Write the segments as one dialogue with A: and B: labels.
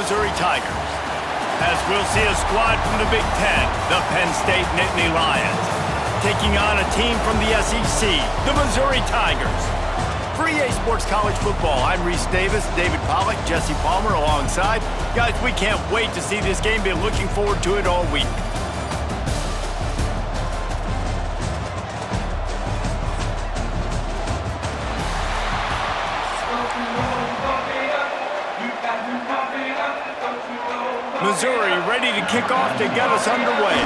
A: Missouri Tigers. As we'll see a squad from the Big Ten, the Penn State Nittany Lions, taking on a team from the SEC, the Missouri Tigers. For EA Sports College Football, I'm Reese Davis, David Pollack, Jesse Palmer alongside. Guys, we can't wait to see this game. Been looking forward to it all week. Missouri ready to kick off to get us underway.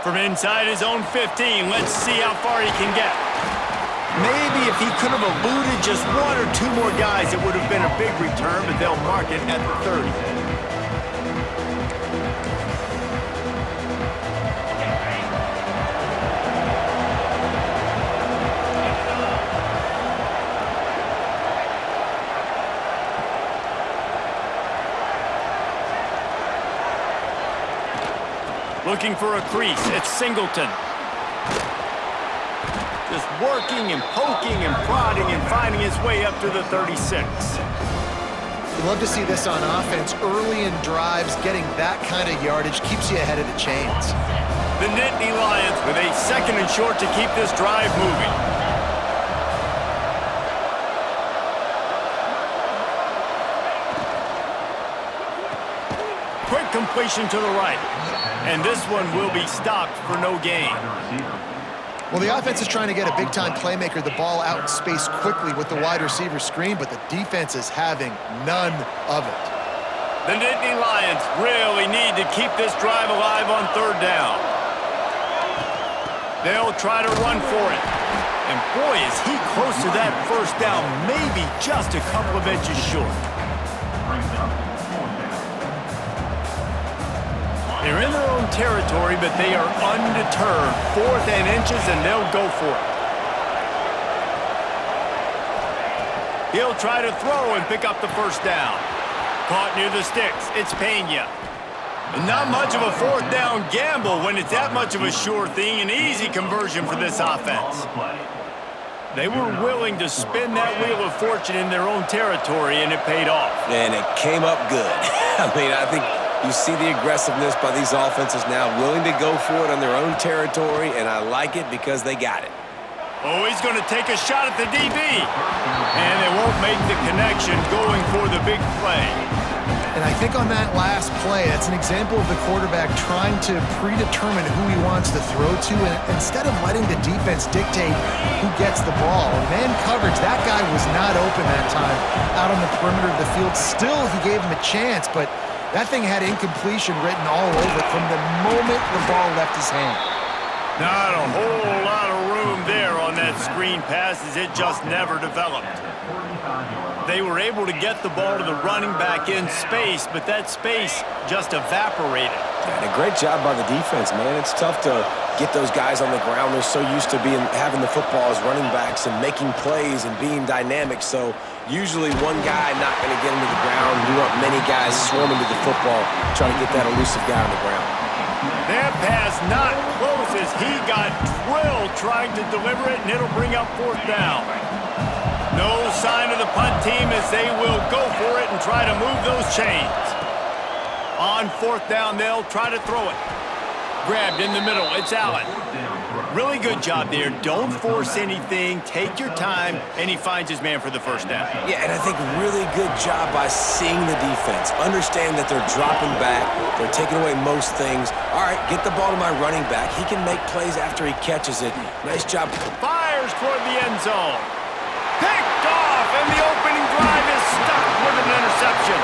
A: From inside his own 15, let's see how far he can get. Maybe if he could have eluded just one or two more guys, it would have been a big return, but they'll mark it at the 30. Looking for a crease, it's Singleton. Just working and poking and prodding and finding his way up to the 36.
B: You love to see this on offense. Early in drives, getting that kind of yardage keeps you ahead of the chains.
A: The Nittany Lions with a 2nd and short to keep this drive moving. Quick completion to the right. And this one will be stopped for no gain.
B: Well, the offense is trying to get a big-time playmaker the ball out in space quickly with the wide receiver screen, but the defense is having none of it.
A: The Nittany Lions really need to keep this drive alive on 3rd down. They'll try to run for it. And boy, is he close to that 1st down, maybe just a couple of inches short. They're in their own territory, but they are undeterred. 4th and inches, and they'll go for it. He'll try to throw and pick up the 1st down. Caught near the sticks. It's Penn. Not much of a 4th down gamble when it's that much of a sure thing. An easy conversion for this offense. They were willing to spin that wheel of fortune in their own territory, and it paid off.
C: And it came up good. I think you see the aggressiveness by these offenses now, willing to go for it on their own territory, and I like it because they got it.
A: Oh, he's going to take a shot at the DB. And they won't make the connection going for the big play.
B: And I think on that last play, that's an example of the quarterback trying to predetermine who he wants to throw to, and instead of letting the defense dictate who gets the ball. Man coverage, that guy was not open that time out on the perimeter of the field. Still, he gave him a chance, but that thing had incompletion written all over it from the moment the ball left his hand.
A: Not a whole lot of room there on that screen pass as it just never developed. They were able to get the ball to the running back in space, but that space just evaporated.
C: And a great job by the defense, man. It's tough to get those guys on the ground. They're so used to having the football as running backs and making plays and being dynamic. So usually one guy not going to get him to the ground. You want many guys swarming to the football, trying to get that elusive guy on the ground.
A: That pass not close as he got drilled trying to deliver it, and it'll bring up 4th down. No sign of the punt team as they will go for it and try to move those chains. On 4th down, they'll try to throw it. Grabbed in the middle, it's Allen. Really good job there. Don't force anything. Take your time, and he finds his man for the 1st down.
C: Yeah, and I think really good job by seeing the defense. Understand that they're dropping back. They're taking away most things. All right, get the ball to my running back. He can make plays after he catches it. Nice job.
A: Fires toward the end zone. Picked off, and the opening drive is stuck with an interception.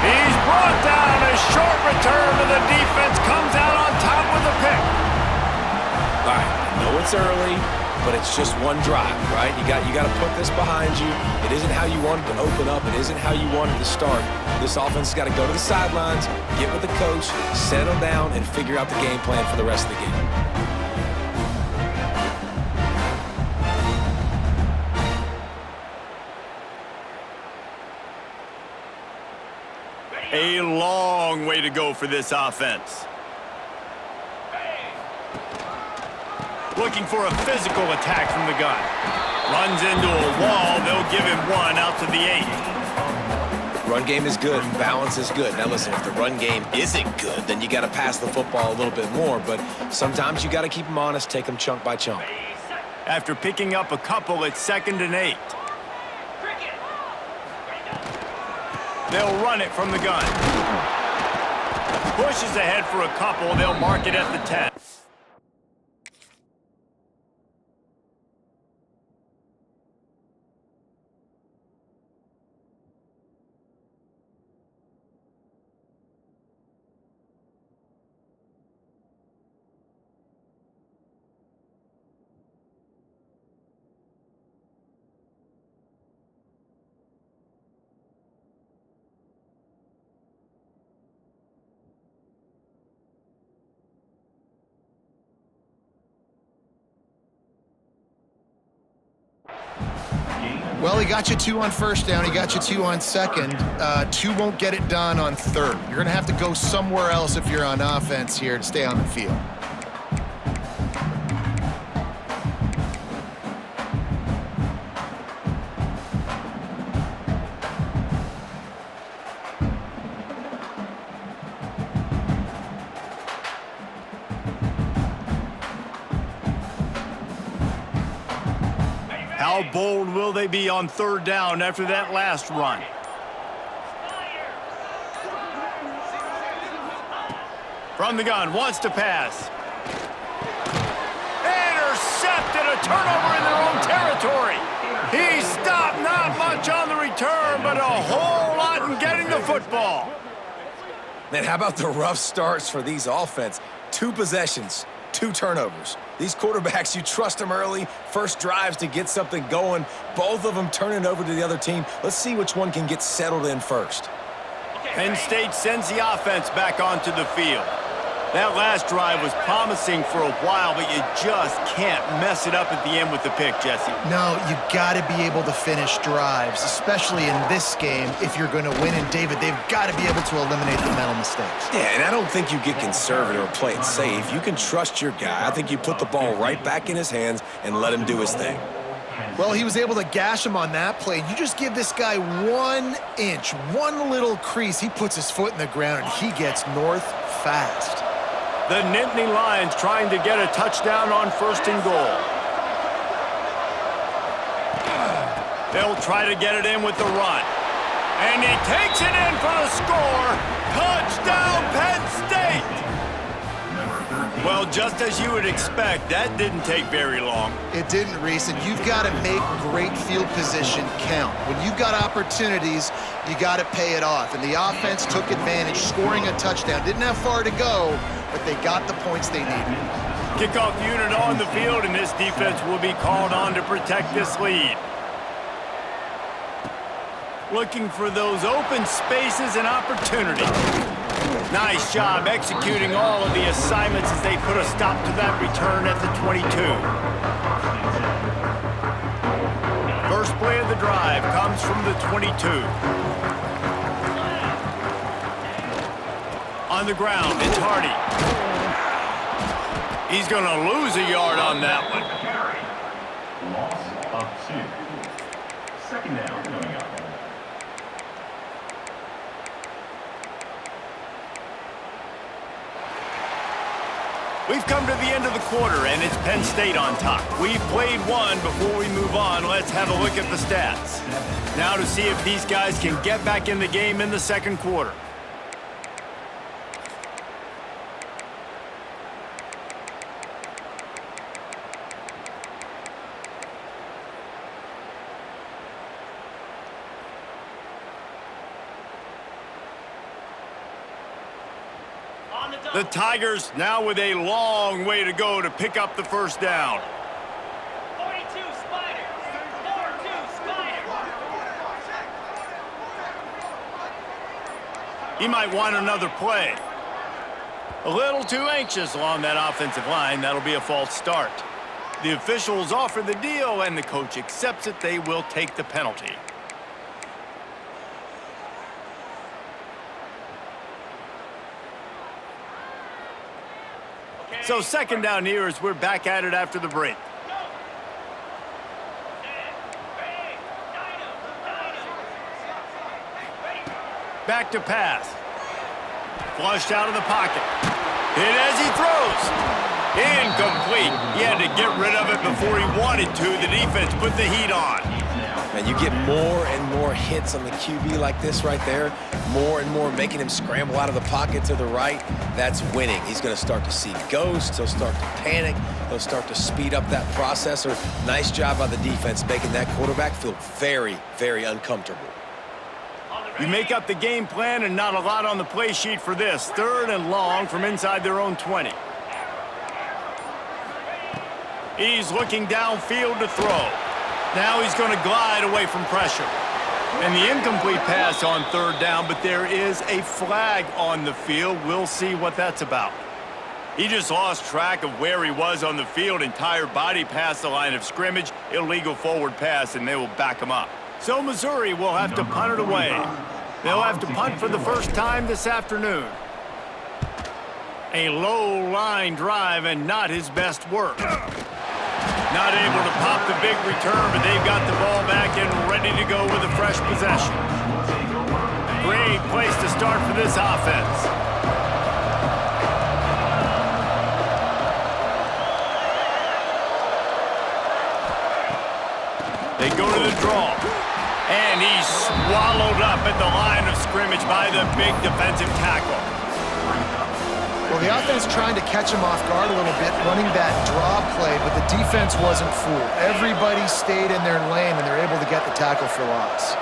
A: He's brought down. A short return to the defense comes out on top with a pick.
C: All right, I know it's early, but it's just one drive, right? You got to put this behind you. It isn't how you wanted to open up. It isn't how you wanted to start. This offense has got to go to the sidelines, get with the coach, settle down, and figure out the game plan for the rest of the game.
A: A long way to go for this offense. Looking for a physical attack from the gun. Runs into a wall. They'll give him one out to the 8.
C: Run game is good. Balance is good. Now listen, if the run game isn't good, then you got to pass the football a little bit more. But sometimes you got to keep them honest, take them chunk by chunk.
A: After picking up a couple, it's 2nd and 8. They'll run it from the gun. Pushes ahead for a couple. They'll mark it at the 10.
B: Well, he got you 2 on first down. He got you 2 on second. 2 won't get it done on third. You're going to have to go somewhere else if you're on offense here to stay on the field.
A: How bold will they be on third down after that last run? From the gun, wants to pass. Intercepted, a turnover in their own territory. He stopped, not much on the return, but a whole lot in getting the football.
C: Man, how about the rough starts for these offense? 2 possessions, 2 turnovers. These quarterbacks, you trust them early, first drives to get something going. Both of them turning over to the other team. Let's see which one can get settled in first.
A: Penn State sends the offense back onto the field. That last drive was promising for a while, but you just can't mess it up at the end with the pick, Jesse.
B: No, you got to be able to finish drives, especially in this game. If you're going to win, and David, they've got to be able to eliminate the mental mistakes.
C: Yeah, and I don't think you get conservative or play it safe. You can trust your guy. I think you put the ball right back in his hands and let him do his thing.
B: Well, he was able to gash him on that play. You just give this guy 1 inch, 1 little crease. He puts his foot in the ground, and he gets north fast.
A: The Nittany Lions trying to get a touchdown on 1st and goal. They'll try to get it in with the run. And he takes it in for the score. Touchdown, Penn State! Well, just as you would expect, that didn't take very long.
B: It didn't, Reese, and you've got to make great field position count. When you've got opportunities, you got to pay it off. And the offense took advantage, scoring a touchdown. Didn't have far to go, but they got the points they needed.
A: Kickoff unit on the field, and this defense will be called on to protect this lead. Looking for those open spaces and opportunity. Nice job executing all of the assignments as they put a stop to that return at the 22. First play of the drive comes from the 22. On the ground, it's Hardy. He's going to lose a yard on that one.
D: Loss of 2. Second down coming up.
A: We've come to the end of the quarter, and it's Penn State on top. We've played one. Before we move on, let's have a look at the stats. Now to see if these guys can get back in the game in the second quarter. The Tigers now with a long way to go to pick up the first down.
E: 42 Spider. 4-2 Spider.
A: He might want another play. A little too anxious along that offensive line. That'll be a false start. The officials offer the deal, and the coach accepts it. They will take the penalty. So second down here as we're back at it after the break. Back to pass. Flushed out of the pocket. Hit as he throws. Incomplete. He had to get rid of it before he wanted to. The defense put the heat on.
C: And you get more and more hits on the QB like this right there. More and more making him scramble out of the pocket to the right. That's winning. He's going to start to see ghosts. He'll start to panic. He'll start to speed up that processor. Nice job by the defense making that quarterback feel very, very uncomfortable.
A: You make up the game plan and not a lot on the play sheet for this. Third and long from inside their own 20. He's looking downfield to throw. Now he's going to glide away from pressure. And the incomplete pass on third down, but there is a flag on the field. We'll see what that's about. He just lost track of where he was on the field. Entire body past the line of scrimmage. Illegal forward pass, and they will back him up. So Missouri will have to punt it away. They'll have to punt for the first time this afternoon. A low line drive and not his best work. Not able to pop the big return, but they've got the ball back and ready to go with a fresh possession. Great place to start for this offense. They go to the draw. And he's swallowed up at the line of scrimmage by the big defensive tackle.
B: Well, the offense trying to catch him off guard a little bit, running that draw play, but the defense wasn't fooled. Everybody stayed in their lane, and they're able to get the tackle for loss.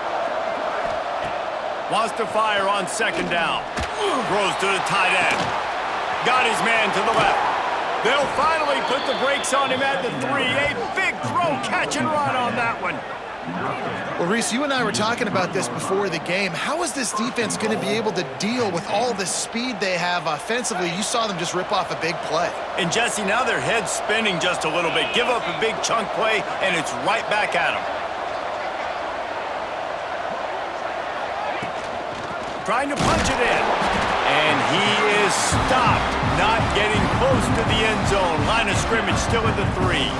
A: Wants to fire on second down. Throws to the tight end. Got his man to the left. They'll finally put the brakes on him at the 3. A big throw, catch and run on that one.
B: Well, Reese, you and I were talking about this before the game. How is this defense going to be able to deal with all the speed they have offensively? You saw them just rip off a big play.
A: And Jesse, now their head's spinning just a little bit. Give up a big chunk play, and it's right back at them. Trying to punch it in. And he is stopped, not getting close to the end zone. Line of scrimmage still at the 3.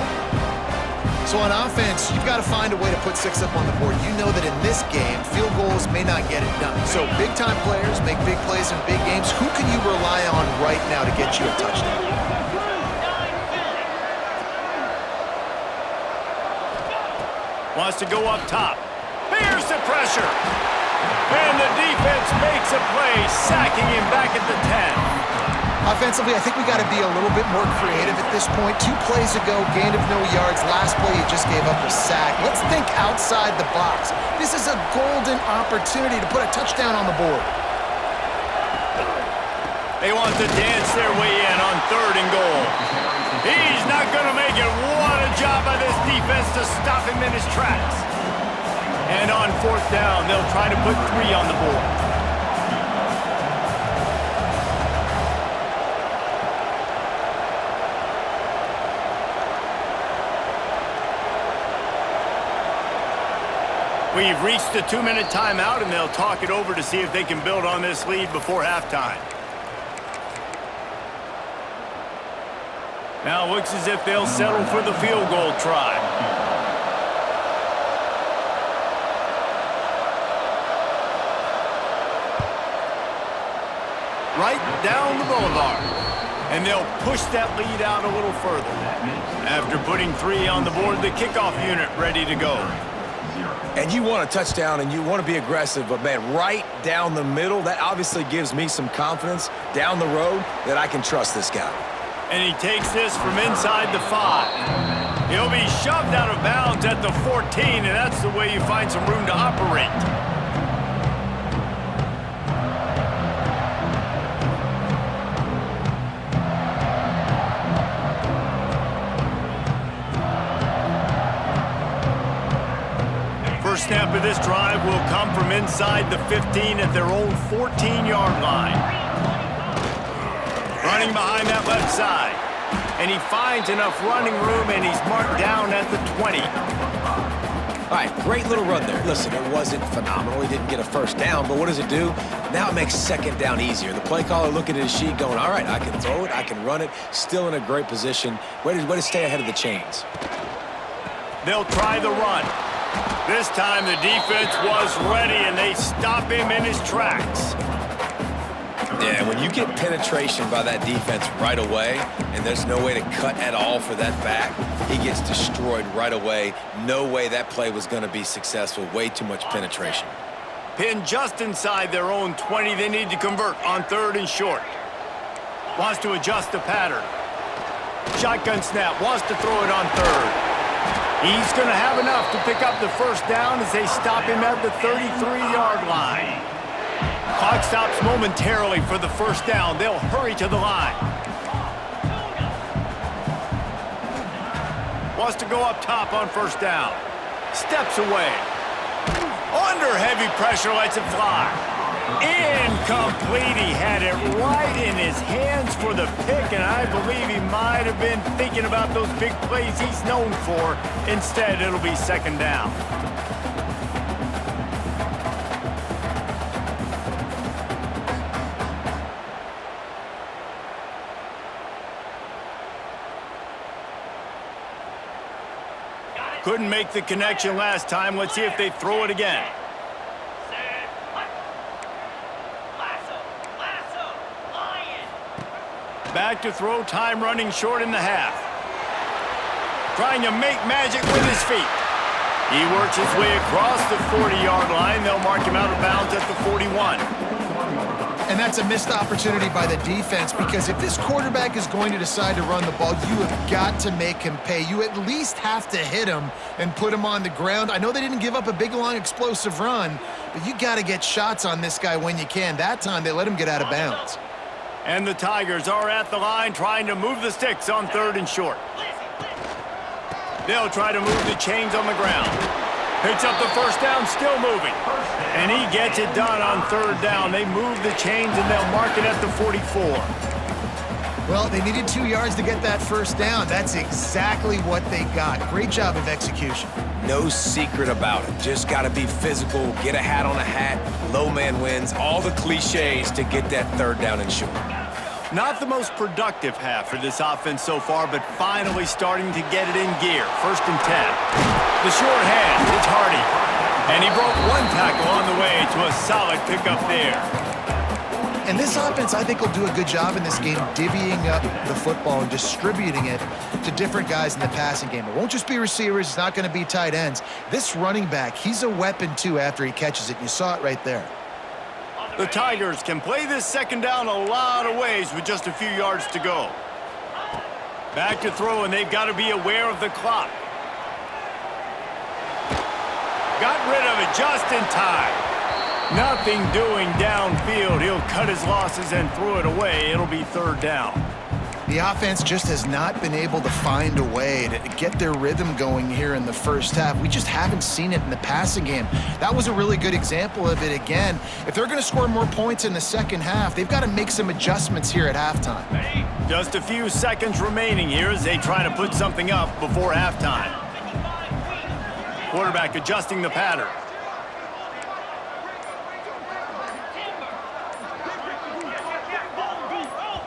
B: So on offense, you've got to find a way to put 6 up on the board. You know that in this game, field goals may not get it done. So big-time players make big plays in big games. Who can you rely on right now to get you a touchdown?
A: Wants to go up top. Here's the pressure. And the defense makes a play, sacking him back at the 10.
B: Offensively, I think we got to be a little bit more creative at this point. 2 plays ago, gain of no yards. Last play, you just gave up a sack. Let's think outside the box. This is a golden opportunity to put a touchdown on the board.
A: They want to dance their way in on third and goal. He's not going to make it. What a job by this defense to stop him in his tracks. And on fourth down, they'll try to put 3 on the board. We've reached the 2-minute timeout, and they'll talk it over to see if they can build on this lead before halftime. Now it looks as if they'll settle for the field goal try. Right down the boulevard. And they'll push that lead out a little further. After putting 3 on the board, the kickoff unit ready to go.
C: And you want a touchdown and you want to be aggressive, but man, right down the middle, that obviously gives me some confidence down the road that I can trust this guy.
A: And he takes this from inside the 5. He'll be shoved out of bounds at the 14, and that's the way you find some room to operate. First snap of this drive will come from inside the 15 at their own 14-yard line. Running behind that left side. And he finds enough running room, and he's marked down at the 20.
C: All right, great little run there. Listen, it wasn't phenomenal. He didn't get a first down, but what does it do? Now it makes second down easier. The play caller looking at his sheet going, all right, I can throw it, I can run it, still in a great position. Way to stay ahead of the chains.
A: They'll try the run. This time the defense was ready, and they stop him in his tracks.
C: Yeah, when you get penetration by that defense right away, and there's no way to cut at all for that back, he gets destroyed right away. No way that play was going to be successful. Way too much penetration.
A: Penn just inside their own 20. They need to convert on 3rd and short. Wants to adjust the pattern. Shotgun snap. Wants to throw it on 3rd. He's going to have enough to pick up the first down as they stop him at the 33-yard line. Clock stops momentarily for the first down. They'll hurry to the line. Wants to go up top on first down. Steps away. Under heavy pressure, lets it fly. Incomplete. He had it right in his hands for the pick, and I believe he might have been thinking about those big plays he's known for. Instead, it'll be second down. Couldn't make the connection last time. Let's see if they throw it again. Back to throw, time running short in the half. Trying to make magic with his feet. He works his way across the 40-yard line. They'll mark him out of bounds at the 41.
B: And that's a missed opportunity by the defense, because if this quarterback is going to decide to run the ball, you have got to make him pay. You at least have to hit him and put him on the ground. I know they didn't give up a big, long, explosive run, but you got to get shots on this guy when you can. That time, they let him get out of bounds.
A: And the Tigers are at the line trying to move the sticks on 3rd and short. They'll try to move the chains on the ground. Picks up the first down, still moving. And he gets it done on 3rd down. They move the chains, and they'll mark it at the 44.
B: Well, they needed 2 yards to get that first down. That's exactly what they got. Great job of execution.
C: No secret about it. Just got to be physical, get a hat on a hat, low man wins, all the cliches to get that 3rd down and short.
A: Not the most productive half for this offense so far, but finally starting to get it in gear. 1st and 10. The short hand, it's Hardy. And he broke one tackle on the way to a solid pickup there.
B: And this offense, I think, will do a good job in this game divvying up the football and distributing it to different guys in the passing game. It won't just be receivers. It's not going to be tight ends. This running back, he's a weapon, too, after he catches it. You saw it right there.
A: The Tigers can play this second down a lot of ways with just a few yards to go. Back to throw, and they've got to be aware of the clock. Got rid of it just in time. Nothing doing downfield. He'll cut his losses and throw it away. It'll be 3rd down.
B: The offense just has not been able to find a way to get their rhythm going here in the first half. We just haven't seen it in the passing game. That was a really good example of it again. If they're going to score more points in the second half, they've got to make some adjustments here at halftime.
A: Just a few seconds remaining here as they try to put something up before halftime. Quarterback adjusting the pattern.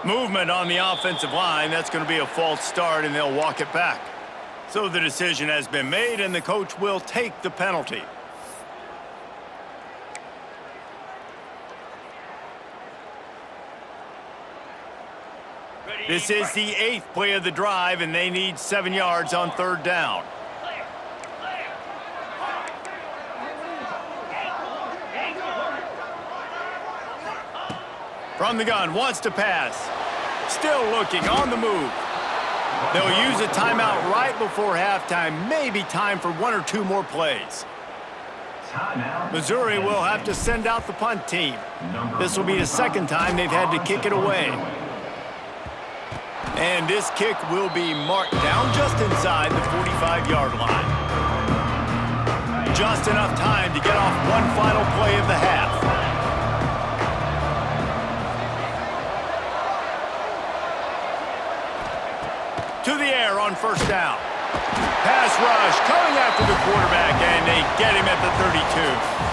A: Movement on the offensive line. That's going to be a false start, and they'll walk it back. So the decision has been made, and the coach will take the penalty. This is the 8th play of the drive, and they need 7 yards on 3rd down. From the gun, wants to pass. Still looking, on the move. They'll use a timeout right before halftime. Maybe time for 1 or 2 more plays. Missouri will have to send out the punt team. This will be the 2nd time they've had to kick it away. And this kick will be marked down just inside the 45-yard line. Just enough time to get off one final play of the half. To the air on 1st down. Pass rush coming after the quarterback, and they get him at the 32.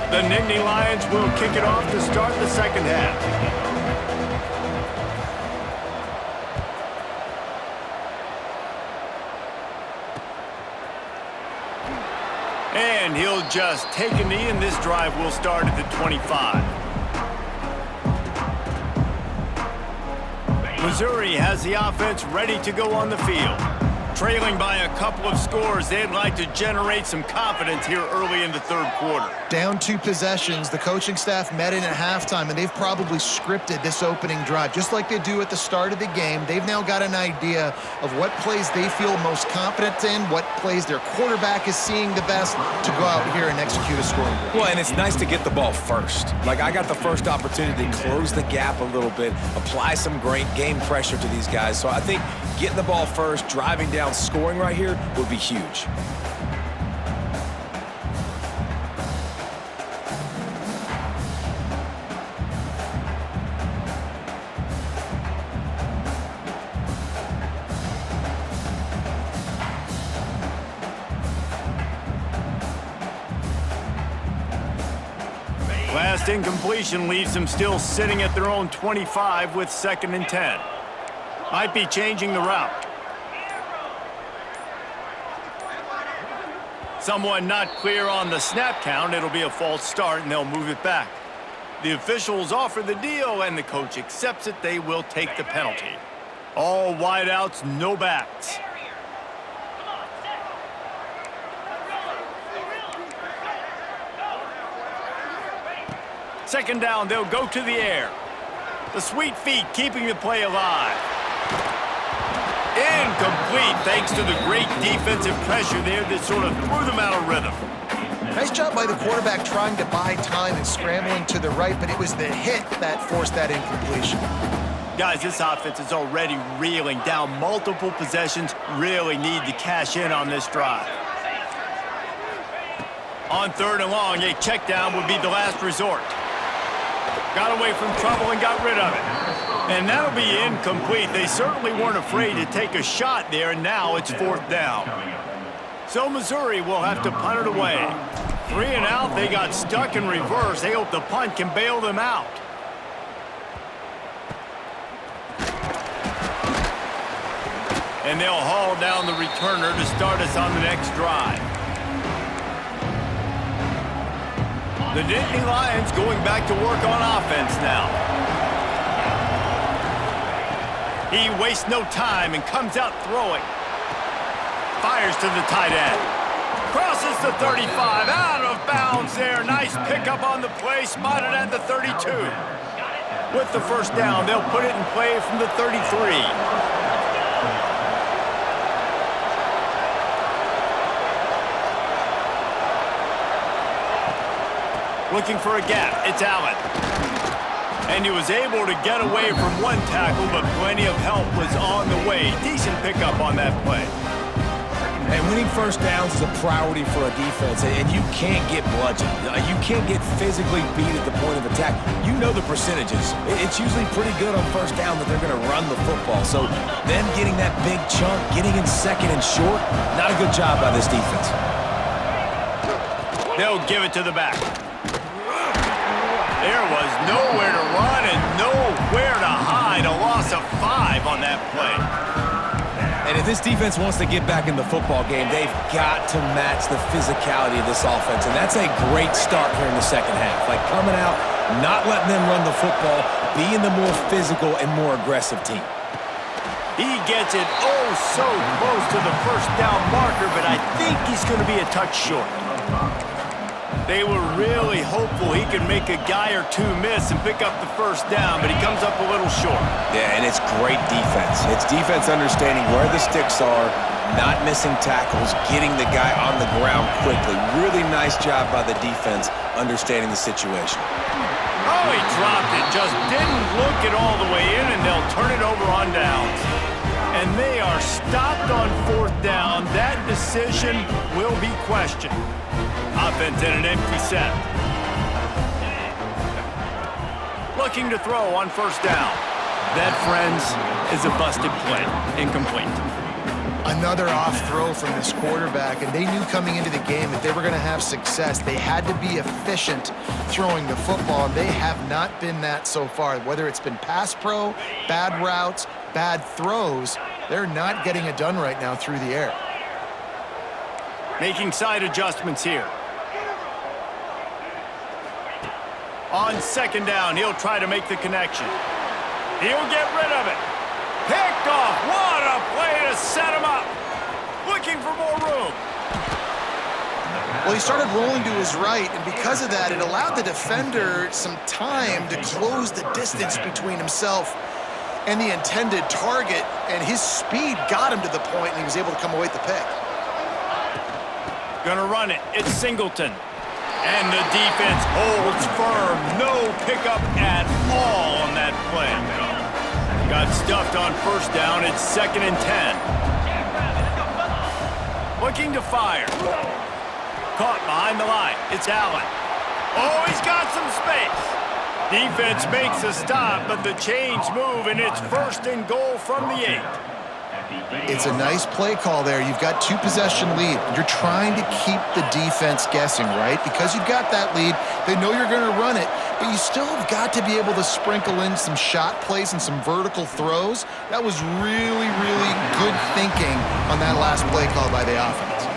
A: The Nittany Lions will kick it off to start the second half. And he'll just take a knee, and this drive will start at the 25. Missouri has the offense ready to go on the field. Trailing by a couple of scores, they'd like to generate some confidence here early in the third quarter.
B: Down 2 possessions, the coaching staff met in at halftime, and they've probably scripted this opening drive. Just like they do at the start of the game, they've now got an idea of what plays they feel most confident in, what plays their quarterback is seeing the best to go out here and execute a scoring.
C: Well, and it's nice to get the ball first. Like, I got the first opportunity to close the gap a little bit, apply some great game pressure to these guys. So I think getting the ball first, driving down, scoring right here would be huge.
A: Last incompletion leaves them still sitting at their own 25 with 2nd and 10. Might be changing the route. Someone not clear on the snap count. It'll be a false start, and they'll move it back. The officials offer the deal, and the coach accepts it. They will take the penalty. All wideouts, no backs. Second down, they'll go to the air. The sweet feet keeping the play alive. Incomplete, thanks to the great defensive pressure there that sort of threw them out of rhythm.
B: Nice job by the quarterback trying to buy time and scrambling to the right, but it was the hit that forced that incompletion.
A: Guys, this offense is already reeling down multiple possessions. Really need to cash in on this drive. On 3rd and long, a check down would be the last resort. Got away from trouble and got rid of it. And that'll be incomplete. They certainly weren't afraid to take a shot there, and now it's 4th down. So Missouri will have to punt it away. 3 and out, they got stuck in reverse. They hope the punt can bail them out. And they'll haul down the returner to start us on the next drive. The Nittany Lions going back to work on offense now. He wastes no time and comes out throwing. Fires to the tight end. Crosses the 35, out of bounds there. Nice pickup on the play, spotted at the 32. With the first down, they'll put it in play from the 33. Looking for a gap, it's Allen. And he was able to get away from one tackle, but plenty of help was on the way. Decent pickup on that play.
C: And winning first downs is a priority for a defense, and you can't get bludgeoned. You can't get physically beat at the point of attack. You know the percentages. It's usually pretty good on first down that they're going to run the football. So them getting that big chunk, getting in 2nd and short, not a good job by this defense.
A: They'll give it to the back. There was nowhere to run and nowhere to hide. A loss of 5 on that play.
C: And if this defense wants to get back in the football game, they've got to match the physicality of this offense. And that's a great start here in the second half. Like coming out, not letting them run the football, being the more physical and more aggressive team.
A: He gets it oh so close to the first down marker, but I think he's going to be a touch short. They were really hopeful he could make a guy or two miss and pick up the first down, but he comes up a little short.
C: Yeah, and it's great defense. It's defense understanding where the sticks are, not missing tackles, getting the guy on the ground quickly. Really nice job by the defense understanding the situation.
A: Oh, he dropped it. Just didn't look it all the way in, and they'll turn it over on downs. And they are stopped on 4th down. That decision will be questioned. Offense in an empty set. Looking to throw on 1st down. That, friends, is a busted play. Incomplete.
B: Another off throw from this quarterback, and they knew coming into the game that they were going to have success. They had to be efficient throwing the football, and they have not been that so far. Whether it's been pass pro, bad routes, bad throws, they're not getting it done right now through the air.
A: Making side adjustments here. On 2nd down, he'll try to make the connection. He'll get rid of it. Picked off. What a play to set him up. Looking for more room.
B: Well, he started rolling to his right, and because of that, it allowed the defender some time to close the distance between himself and the intended target, and his speed got him to the point, and he was able to come away with the pick.
A: Gonna run it. It's Singleton. And the defense holds firm. No pickup at all on that play. Got stuffed on 1st down. It's 2nd and 10. Looking to fire. Caught behind the line. It's Allen. Oh, he's got some space. Defense makes a stop, but the chains move, and it's 1st and goal from the 8.
B: It's a nice play call there. You've got 2-possession lead. You're trying to keep the defense guessing, right? Because you've got that lead, they know you're going to run it, but you still have got to be able to sprinkle in some shot plays and some vertical throws. That was really, really good thinking on that last play call by the offense.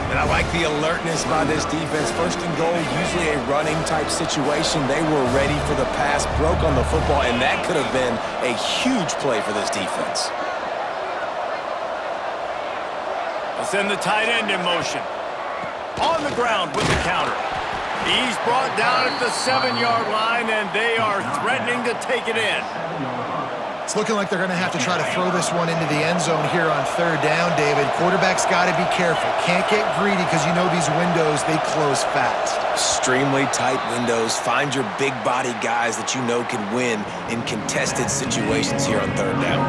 C: And I like the alertness by this defense. 1st and goal, usually a running type situation. They were ready for the pass, broke on the football, and that could have been a huge play for this defense.
A: They'll send the tight end in motion. On the ground with the counter. He's brought down at the 7-yard line, and they are threatening to take it in.
B: It's looking like they're going to have to try to throw this one into the end zone here on 3rd down, David. Quarterback's got to be careful. Can't get greedy because you know these windows, they close fast.
C: Extremely tight windows. Find your big body guys that you know can win in contested situations here on 3rd down.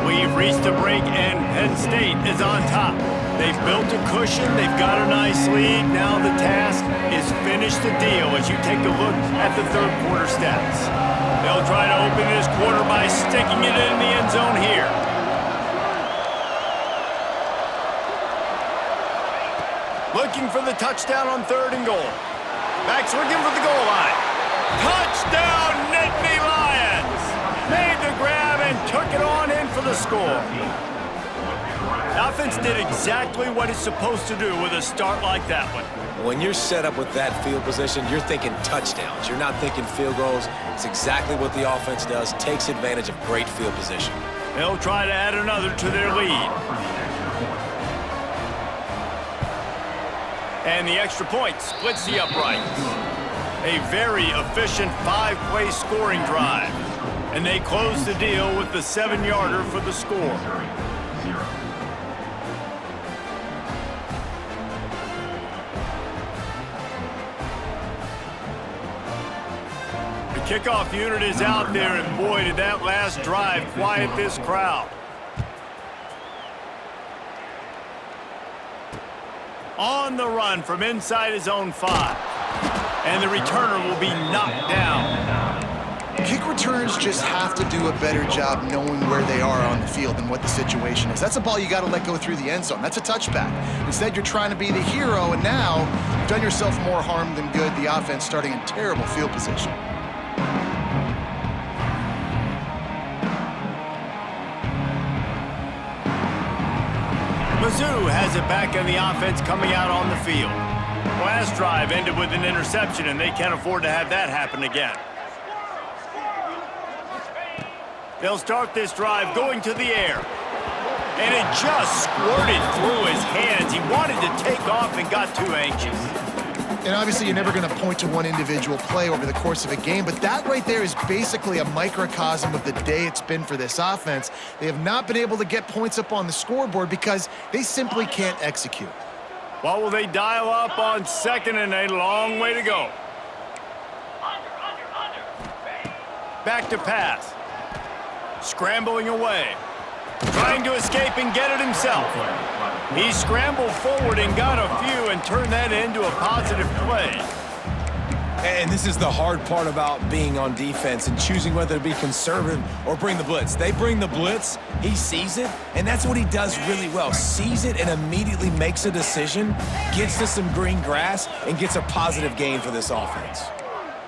A: We've reached a break, and Penn State is on top. They've built a cushion. They've got a nice lead. Now the task is finish the deal as you take a look at the 3rd quarter stats. They'll try to open this quarter by sticking it in the end zone here. Looking for the touchdown on 3rd and goal. Backs looking for the goal line. Touchdown, Nittany Lions! Made the grab and took it on in for the score. The offense did exactly what it's supposed to do with a start like that one.
C: When you're set up with that field position, you're thinking touchdowns. You're not thinking field goals. It's exactly what the offense does. Takes advantage of great field position.
A: They'll try to add another to their lead. And the extra point splits the uprights. A very efficient 5-play scoring drive. And they close the deal with the 7-yarder for the score. The kickoff unit is out there, and boy, did that last drive quiet this crowd. On the run from inside his own 5. And the returner will be knocked down.
B: Kick returns just have to do a better job knowing where they are on the field and what the situation is. That's a ball you got to let go through the end zone. That's a touchback. Instead, you're trying to be the hero, and now you've done yourself more harm than good. The offense starting in terrible field position.
A: Mizzou has it back in the offense coming out on the field. Last drive ended with an interception, and they can't afford to have that happen again. They'll start this drive going to the air. And it just squirted through his hands. He wanted to take off and got too anxious.
B: And obviously, you're never going to point to one individual play over the course of a game, but that right there is basically a microcosm of the day it's been for this offense. They have not been able to get points up on the scoreboard because they simply can't execute.
A: What will they dial up on second and a long way to go? Back to pass. Scrambling away. Trying to escape and get it himself. He scrambled forward and got a few and turned that into a positive play.
C: And this is the hard part about being on defense and choosing whether to be conservative or bring the blitz. They bring the blitz, he sees it, and that's what he does really well. Sees it and immediately makes a decision, gets to some green grass, and gets a positive gain for this offense.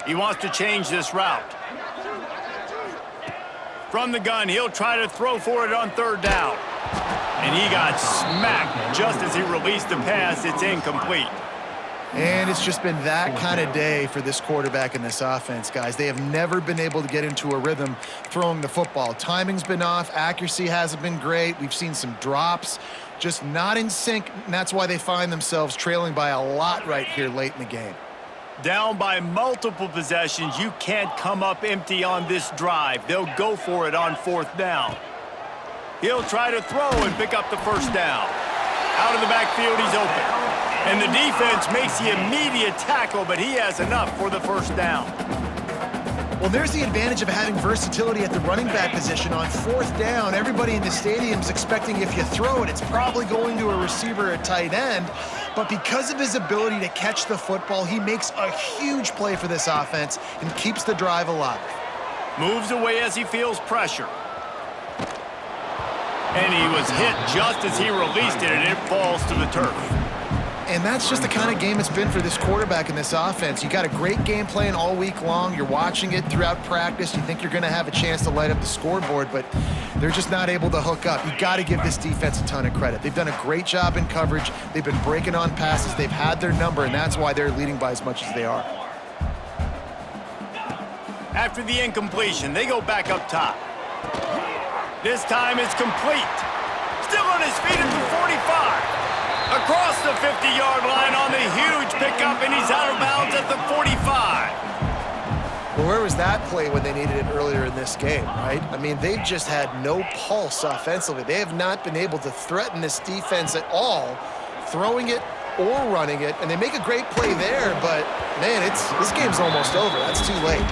A: He wants to change this route. From the gun, he'll try to throw for it on third down. And he got smacked just as he released the pass. It's incomplete.
B: And it's just been that kind of day for this quarterback in this offense, guys. They have never been able to get into a rhythm throwing the football. Timing's been off. Accuracy hasn't been great. We've seen some drops, just not in sync, and that's why they find themselves trailing by a lot right here late in the game.
A: Down by multiple possessions, you can't come up empty on this drive. They'll go for it on fourth down. He'll try to throw and pick up the first down. Out of the backfield, he's open. And the defense makes the immediate tackle, but he has enough for the first down.
B: Well, there's the advantage of having versatility at the running back position. On fourth down, everybody in the stadium's expecting if you throw it, it's probably going to a receiver or tight end. But because of his ability to catch the football, he makes a huge play for this offense and keeps the drive alive.
A: Moves away as he feels pressure. And he was hit just as he released it, and it falls to the turf.
B: And that's just the kind of game it's been for this quarterback in this offense. You got a great game plan all week long. You're watching it throughout practice. You think you're going to have a chance to light up the scoreboard, but they're just not able to hook up. You got to give this defense a ton of credit. They've done a great job in coverage. They've been breaking on passes. They've had their number, and that's why they're leading by as much as they are.
A: After the incompletion, they go back up top. This time it's complete. Still on his feet at the 45. Across the 50-yard line on the huge pickup, and he's out of bounds at the 45.
B: Well, where was that play when they needed it earlier in this game, right? I mean, they've just had no pulse offensively. They have not been able to threaten this defense at all, throwing it or running it, and they make a great play there, but, man, this game's almost over. That's too late.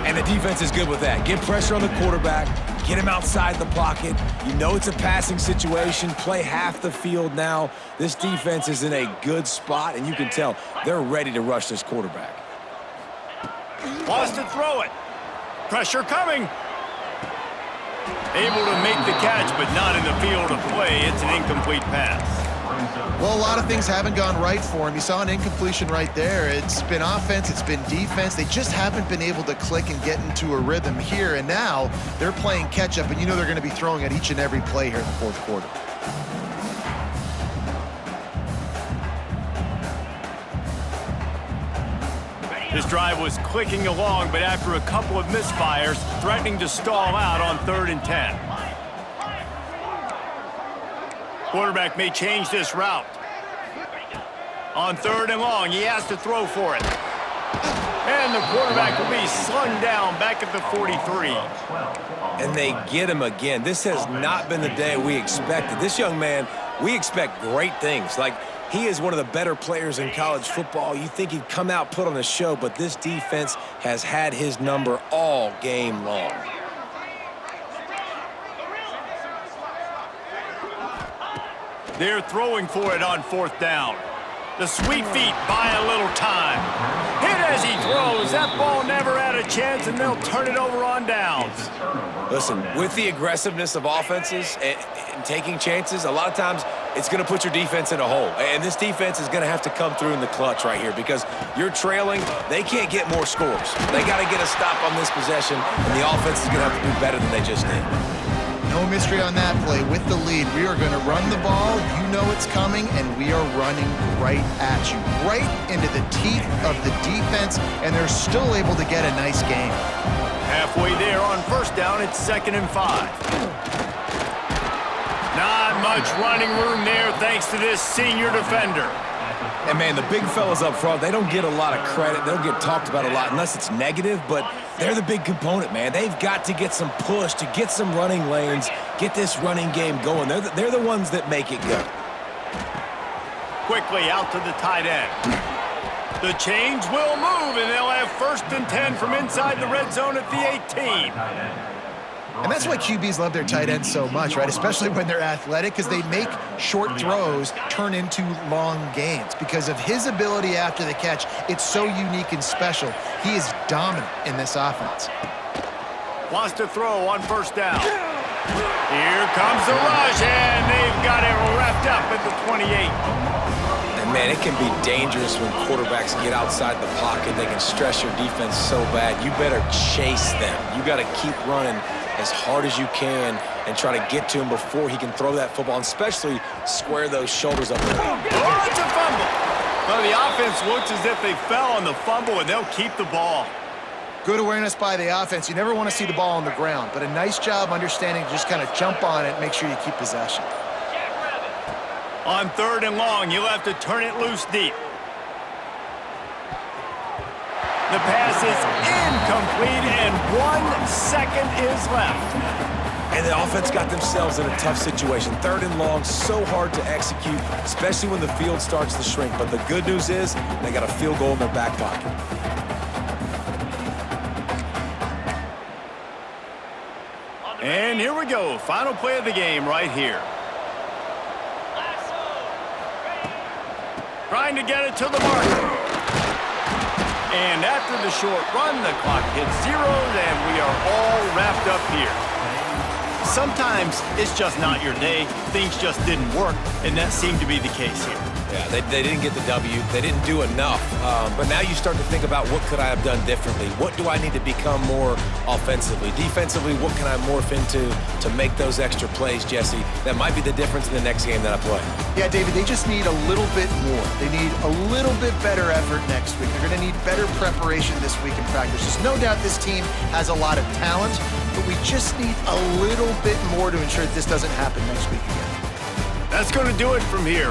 C: And the defense is good with that. Get pressure on the quarterback, get him outside the pocket. You know it's a passing situation. Play half the field now. This defense is in a good spot, and you can tell they're ready to rush this quarterback.
A: Wants to throw it. Pressure coming. Able to make the catch, but not in the field of play. It's an incomplete pass.
B: Well, a lot of things haven't gone right for him. You saw an incompletion right there. It's been offense, it's been defense. They just haven't been able to click and get into a rhythm here. And now they're playing catch-up, and you know they're going to be throwing at each and every play here in the fourth quarter.
A: This drive was clicking along, but after a couple of misfires, threatening to stall out on 3rd and 10. Quarterback may change this route. On 3rd and long, he has to throw for it. And the quarterback will be slung down back at the 43.
C: And they get him again. This has not been the day we expected. This young man, we expect great things. Like, he is one of the better players in college football. You think he'd come out, put on a show, but this defense has had his number all game long.
A: They're throwing for it on 4th down. The sweet feet buy a little time. Hit as he throws. That ball never had a chance, and they'll turn it over on downs.
C: Listen, with the aggressiveness of offenses and taking chances, a lot of times it's going to put your defense in a hole. And this defense is going to have to come through in the clutch right here because you're trailing. They can't get more scores. They got to get a stop on this possession, and the offense is going to have to do better than they just did.
B: No mystery on that play. With the lead, we are going to run the ball. You know it's coming, and we are running right at you, right into the teeth of the defense, and they're still able to get a nice game.
A: Halfway there on 1st down, it's 2nd and 5. Not much running room there thanks to this senior defender.
C: And, man, the big fellas up front, they don't get a lot of credit. They don't get talked about a lot unless it's negative, but they're the big component, man. They've got to get some push, to get some running lanes, get this running game going. They're the ones that make it go.
A: Quickly out to the tight end. The chains will move, and they'll have 1st and 10 from inside the red zone at the 18.
B: And that's why QBs love their tight ends so much, right? Especially when they're athletic, because they make short throws turn into long gains. Because of his ability after the catch, it's so unique and special. He is dominant in this offense.
A: Wants to throw on 1st down. Here comes the rush, and they've got it wrapped up at the 28.
C: And, man, it can be dangerous when quarterbacks get outside the pocket. They can stress your defense so bad. You better chase them. You got to keep running as hard as you can and try to get to him before he can throw that football, and especially square those shoulders up.
A: Oh, it's a fumble. Well, the offense looks as if they fell on the fumble, and they'll keep the ball.
B: Good awareness by the offense. You never want to see the ball on the ground, but a nice job understanding to just kind of jump on it and make sure you keep possession.
A: On 3rd and long, you'll have to turn it loose deep. The pass is incomplete, and 1 second is left.
C: And the offense got themselves in a tough situation. 3rd and long, so hard to execute, especially when the field starts to shrink. But the good news is they got a field goal in their back pocket.
A: And here we go. Final play of the game right here. Trying to get it to the marker. And after the short run, the clock hits 0, and we are all wrapped up here. Sometimes it's just not your day. Things just didn't work, and that seemed to be the case here.
C: Yeah, they didn't get the W. They didn't do enough. But now you start to think about, what could I have done differently? What do I need to become more offensively? Defensively, what can I morph into to make those extra plays, Jesse? That might be the difference in the next game that I play.
B: Yeah, David, they just need a little bit more. They need a little bit better effort next week. They're going to need better preparation this week in practice. There's no doubt this team has a lot of talent, but we just need a little bit more to ensure that this doesn't happen next week again.
A: That's going to do it from here.